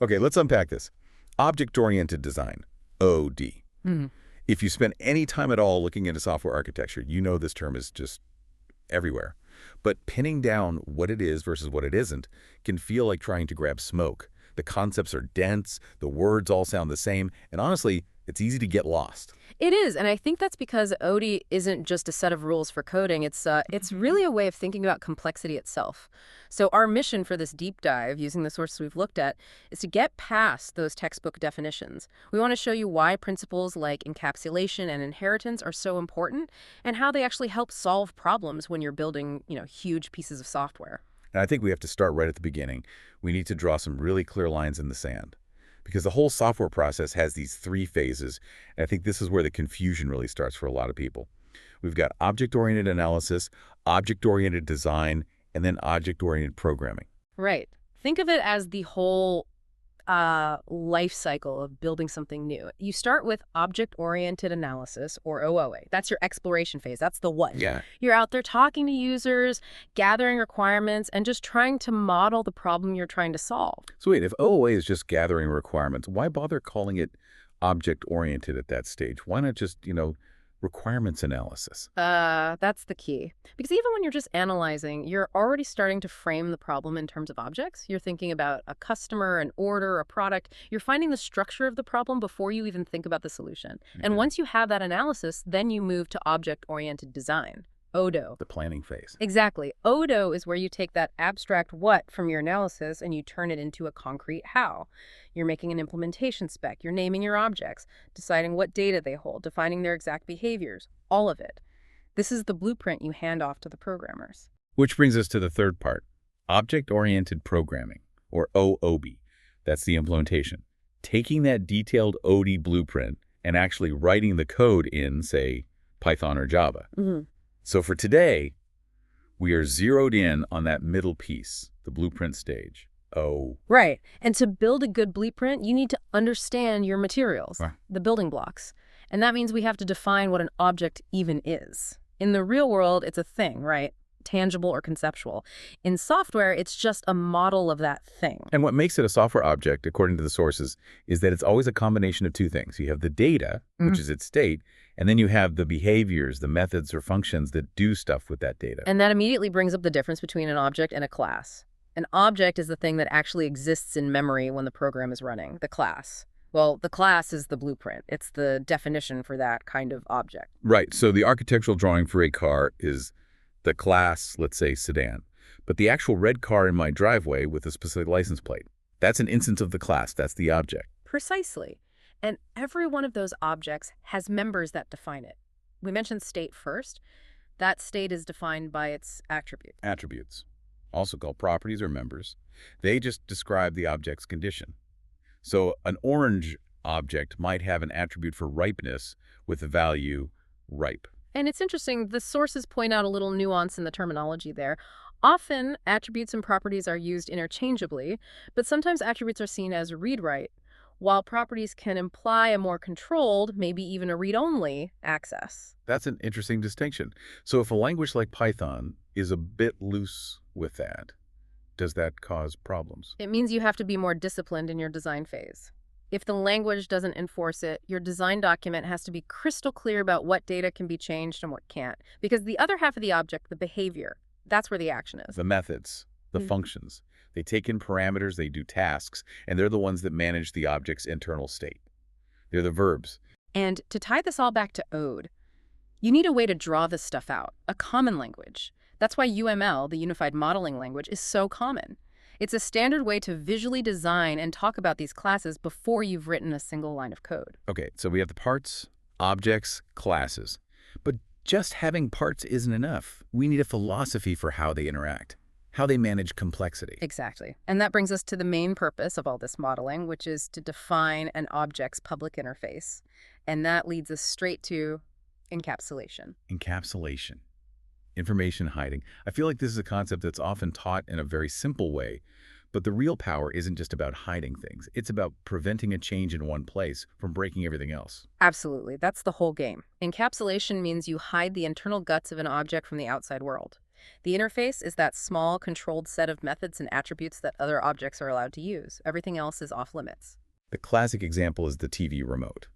Okay, let's unpack this. Object-oriented design, OD. Mhm. If you spend any time at all looking into software architecture, you know this term is just everywhere. But pinning down what it is versus what it isn't can feel like trying to grab smoke. The concepts are dense, the words all sound the same, and honestly, it's easy to get lost. It is, and I think that's because OD isn't just a set of rules for coding. It's really a way of thinking about complexity itself. So our mission for this deep dive, using the sources we've looked at, is to get past those textbook definitions. We want to show you why principles like encapsulation and inheritance are so important, and how they actually help solve problems when you're building, huge pieces of software. And I think we have to start right at the beginning. We need to draw some really clear lines in the sand. Because the whole software process has these three phases, and I think this is where the confusion really starts for a lot of people. We've got object-oriented analysis, object-oriented design, and then object-oriented programming. Right. Think of it as the whole life cycle of building something new. You start with object-oriented analysis, or OOA. That's your exploration phase. That's the what. Yeah. You're out there talking to users, gathering requirements, and just trying to model the problem you're trying to solve. So wait, if OOA is just gathering requirements, why bother calling it object-oriented at that stage? Why not just, requirements analysis? That's the key. Because even when you're just analyzing, you're already starting to frame the problem in terms of objects. You're thinking about a customer, an order, a product. You're finding the structure of the problem before you even think about the solution. And once you have that analysis, then you move to object-oriented design. ODO. The planning phase. Exactly. ODO is where you take that abstract what from your analysis and you turn it into a concrete how. You're making an implementation spec. You're naming your objects, deciding what data they hold, defining their exact behaviors, all of it. This is the blueprint you hand off to the programmers. Which brings us to the third part, object-oriented programming, or OOB. That's the implementation. Taking that detailed OD blueprint and actually writing the code in, say, Python or Java. Mm-hmm. So for today, we are zeroed in on that middle piece, the blueprint stage. Oh. Right. And to build a good blueprint, you need to understand your materials, Right. the building blocks. And that means we have to define what an object even is. In the real world, it's a thing, right? Tangible or conceptual. In software, it's just a model of that thing. And what makes it a software object, according to the sources, is that it's always a combination of two things. You have the data, which is its state, and then you have the behaviors, the methods or functions that do stuff with that data. And that immediately brings up the difference between an object and a class. An object is the thing that actually exists in memory when the program is running, the class. Well, the class is the blueprint. It's the definition for that kind of object. Right. So the architectural drawing for a car is the class, let's say, sedan. But the actual red car in my driveway with a specific license plate, that's an instance of the class. That's the object. Precisely. And every one of those objects has members that define it. We mentioned state first. That state is defined by its attribute. Attributes, also called properties or members. They just describe the object's condition. So an orange object might have an attribute for ripeness with the value ripe. And it's interesting, the sources point out a little nuance in the terminology there. Often, attributes and properties are used interchangeably, but sometimes attributes are seen as read-write, while properties can imply a more controlled, maybe even a read-only, access. That's an interesting distinction. So if a language like Python is a bit loose with that, does that cause problems? It means you have to be more disciplined in your design phase. If the language doesn't enforce it, your design document has to be crystal clear about what data can be changed and what can't. Because the other half of the object, the behavior, that's where the action is. The methods, the functions. They take in parameters, they do tasks, and they're the ones that manage the object's internal state. They're the verbs. And to tie this all back to ODE, you need a way to draw this stuff out, a common language. That's why UML, the Unified Modeling Language, is so common. It's a standard way to visually design and talk about these classes before you've written a single line of code. Okay, so we have the parts, objects, classes. But just having parts isn't enough. We need a philosophy for how they interact, how they manage complexity. Exactly. And that brings us to the main purpose of all this modeling, which is to define an object's public interface. And that leads us straight to encapsulation. Encapsulation. Information hiding. I feel like this is a concept that's often taught in a very simple way, but the real power isn't just about hiding things. It's about preventing a change in one place from breaking everything else. Absolutely. That's the whole game. Encapsulation means you hide the internal guts of an object from the outside world. The interface is that small, controlled set of methods and attributes that other objects are allowed to use. Everything else is off limits. The classic example is the TV remote.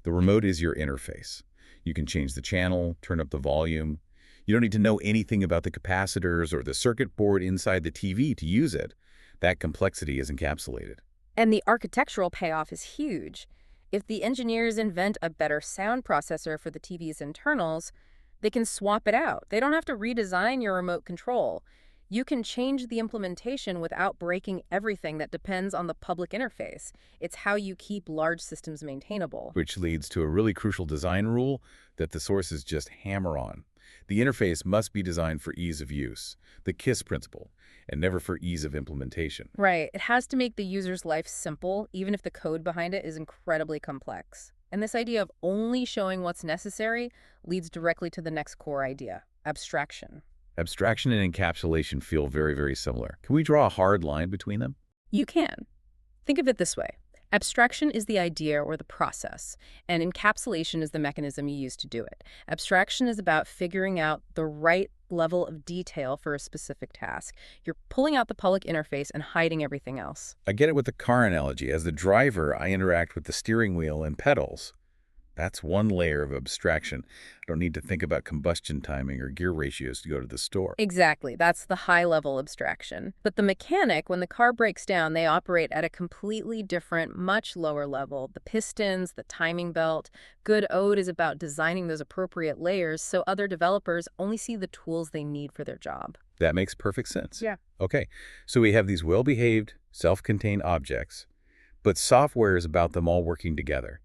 The remote is your interface. You can change the channel, turn up the volume. You don't need to know anything about the capacitors or the circuit board inside the TV to use it. That complexity is encapsulated. And the architectural payoff is huge. If the engineers invent a better sound processor for the TV's internals, they can swap it out. They don't have to redesign your remote control. You can change the implementation without breaking everything that depends on the public interface. It's how you keep large systems maintainable. Which leads to a really crucial design rule that the sources just hammer on. The interface must be designed for ease of use, the KISS principle, and never for ease of implementation. Right. It has to make the user's life simple, even if the code behind it is incredibly complex. And this idea of only showing what's necessary leads directly to the next core idea, abstraction. Abstraction and encapsulation feel very, very similar. Can we draw a hard line between them? You can. Think of it this way. Abstraction is the idea or the process, and encapsulation is the mechanism you use to do it. Abstraction is about figuring out the right level of detail for a specific task. You're pulling out the public interface and hiding everything else. I get it with the car analogy. As the driver, I interact with the steering wheel and pedals. That's one layer of abstraction. I don't need to think about combustion timing or gear ratios to go to the store. Exactly. That's the high-level abstraction. But the mechanic, when the car breaks down, they operate at a completely different, much lower level. The pistons, the timing belt. Good ode is about designing those appropriate layers so other developers only see the tools they need for their job. That makes perfect sense. Yeah. Okay, so we have these well-behaved, self-contained objects, but software is about them all working together.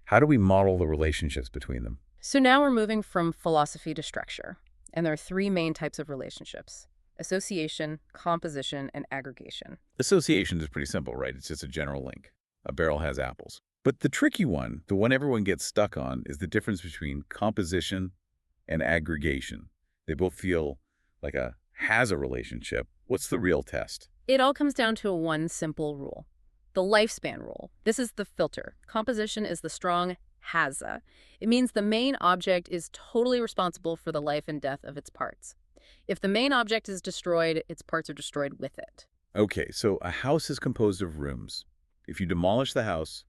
How do we model the relationships between them? So now we're moving from philosophy to structure. And there are three main types of relationships: association, composition, and aggregation. Association is pretty simple, right? It's just a general link. A barrel has apples. But the tricky one, the one everyone gets stuck on, is the difference between composition and aggregation. They both feel like a has a relationship. What's the real test? It all comes down to one simple rule: the lifespan rule. This is the filter. Composition is the strong has-a. It means the main object is totally responsible for the life and death of its parts. If the main object is destroyed, its parts are destroyed with it. Okay, so a house is composed of rooms. If you demolish the house,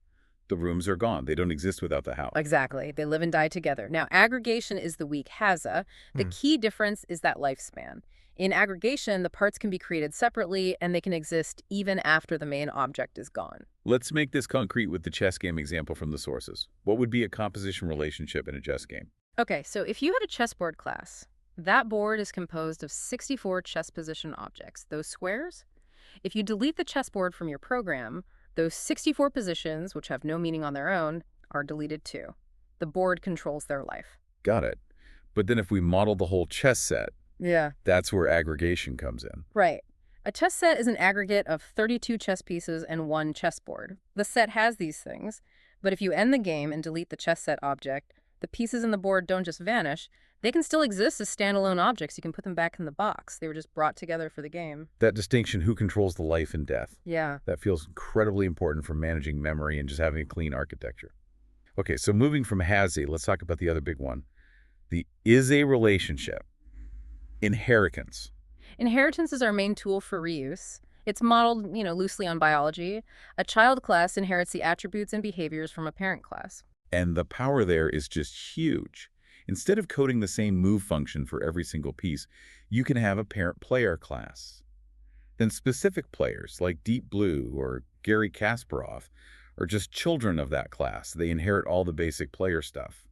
the rooms are gone. They don't exist without the house. Exactly. They live and die together. Now, aggregation is the weak has-a. The key difference is that lifespan. In aggregation, the parts can be created separately, and they can exist even after the main object is gone. Let's make this concrete with the chess game example from the sources. What would be a composition relationship in a chess game? Okay, so if you had a chessboard class, that board is composed of 64 chess position objects, those squares. If you delete the chessboard from your program, those 64 positions, which have no meaning on their own, are deleted too. The board controls their life. Got it. But then if we model the whole chess set, Yeah. that's where aggregation comes in. Right. A chess set is an aggregate of 32 chess pieces and one chessboard. The set has these things, but if you end the game and delete the chess set object, the pieces in the board don't just vanish. They can still exist as standalone objects. You can put them back in the box. They were just brought together for the game. That distinction, who controls the life and death, Yeah. that feels incredibly important for managing memory and just having a clean architecture. Okay, so moving from has-a, let's talk about the other big one. The is-a relationship. Inheritance. Inheritance is our main tool for reuse. It's modeled, loosely on biology. A child class inherits the attributes and behaviors from a parent class. And the power there is just huge. Instead of coding the same move function for every single piece, you can have a parent player class. Then specific players like Deep Blue or Garry Kasparov are just children of that class. They inherit all the basic player stuff.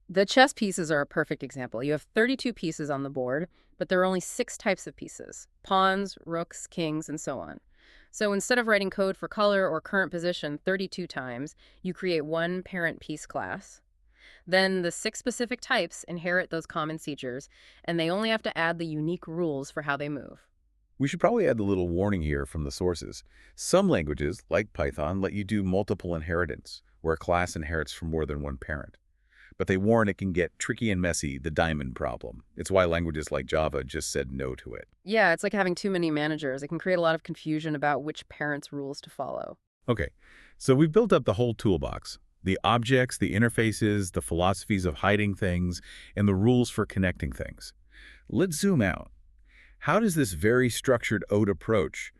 The chess pieces are a perfect example. You have 32 pieces on the board, but there are only 6 types of pieces: pawns, rooks, kings, and so on. So instead of writing code for color or current position 32 times, you create one parent piece class. Then the 6 specific types inherit those common features, and they only have to add the unique rules for how they move. We should probably add a little warning here from the sources. Some languages, like Python, let you do multiple inheritance, where a class inherits from more than one parent. But they warn it can get tricky and messy, the diamond problem. It's why languages like Java just said no to it. Yeah, it's like having too many managers. It can create a lot of confusion about which parent's rules to follow. Okay, so we've built up the whole toolbox. The objects, the interfaces, the philosophies of hiding things, and the rules for connecting things. Let's zoom out. How does this very structured ode approach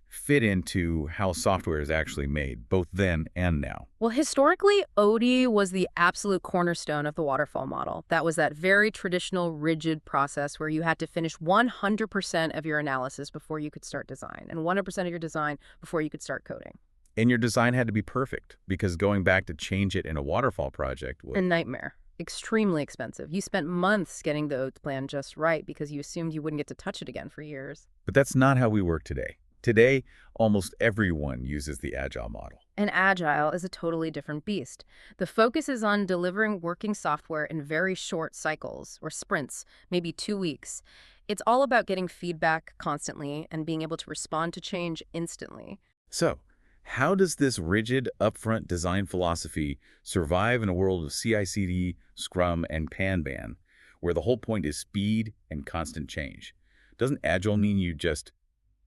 fit into how software is actually made, both then and now? Well, historically, OD was the absolute cornerstone of the waterfall model. That was that very traditional, rigid process where you had to finish 100% of your analysis before you could start design, and 100% of your design before you could start coding. And your design had to be perfect, because going back to change it in a waterfall project A would. nightmare. Extremely expensive. You spent months getting the OD plan just right because you assumed you wouldn't get to touch it again for years. But that's not how we work today. Today, almost everyone uses the Agile model. And Agile is a totally different beast. The focus is on delivering working software in very short cycles, or sprints, maybe 2 weeks. It's all about getting feedback constantly and being able to respond to change instantly. So, how does this rigid, upfront design philosophy survive in a world of CI/CD, Scrum, and Kanban, where the whole point is speed and constant change? Doesn't Agile mean you just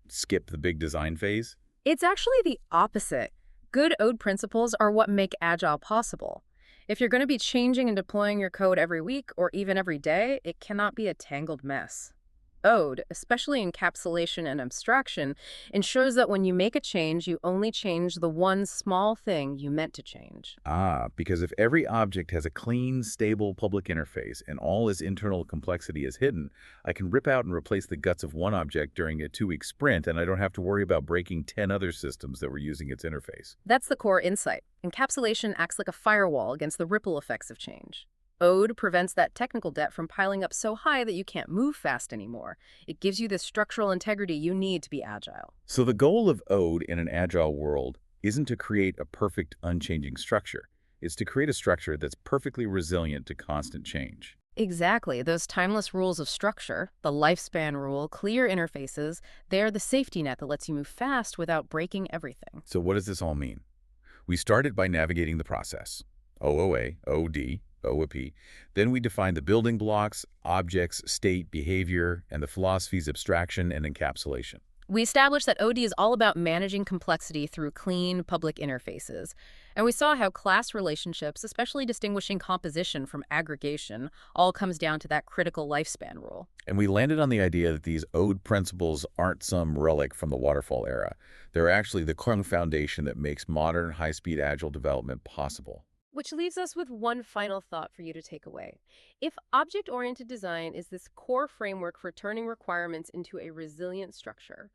skip the big design phase? It's actually the opposite. Good OD principles are what make Agile possible. If you're going to be changing and deploying your code every week or even every day, it cannot be a tangled mess. ODE, especially encapsulation and abstraction, ensures that when you make a change, you only change the one small thing you meant to change. Because if every object has a clean, stable public interface and all its internal complexity is hidden, I can rip out and replace the guts of one object during a 2-week sprint, and I don't have to worry about breaking 10 other systems that were using its interface. That's the core insight. Encapsulation acts like a firewall against the ripple effects of change. ODE prevents that technical debt from piling up so high that you can't move fast anymore. It gives you the structural integrity you need to be agile. So the goal of Ode in an agile world isn't to create a perfect, unchanging structure. It's to create a structure that's perfectly resilient to constant change. Exactly. Those timeless rules of structure, the lifespan rule, clear interfaces, they're the safety net that lets you move fast without breaking everything. So what does this all mean? We started by navigating the process. OOA, OD, OOP. Then we defined the building blocks, objects, state, behavior, and the philosophies abstraction and encapsulation. We established that OD is all about managing complexity through clean public interfaces. And we saw how class relationships, especially distinguishing composition from aggregation, all comes down to that critical lifespan rule. And we landed on the idea that these ODE principles aren't some relic from the waterfall era. They're actually the core foundation that makes modern high-speed agile development possible. Which leaves us with one final thought for you to take away. If object-oriented design is this core framework for turning requirements into a resilient structure,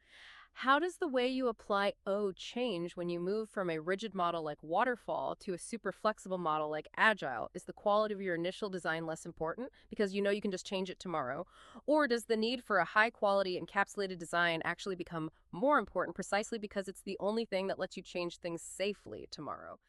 how does the way you apply O change when you move from a rigid model like waterfall to a super flexible model like agile? Is the quality of your initial design less important because you know you can just change it tomorrow? Or does the need for a high quality encapsulated design actually become more important precisely because it's the only thing that lets you change things safely tomorrow?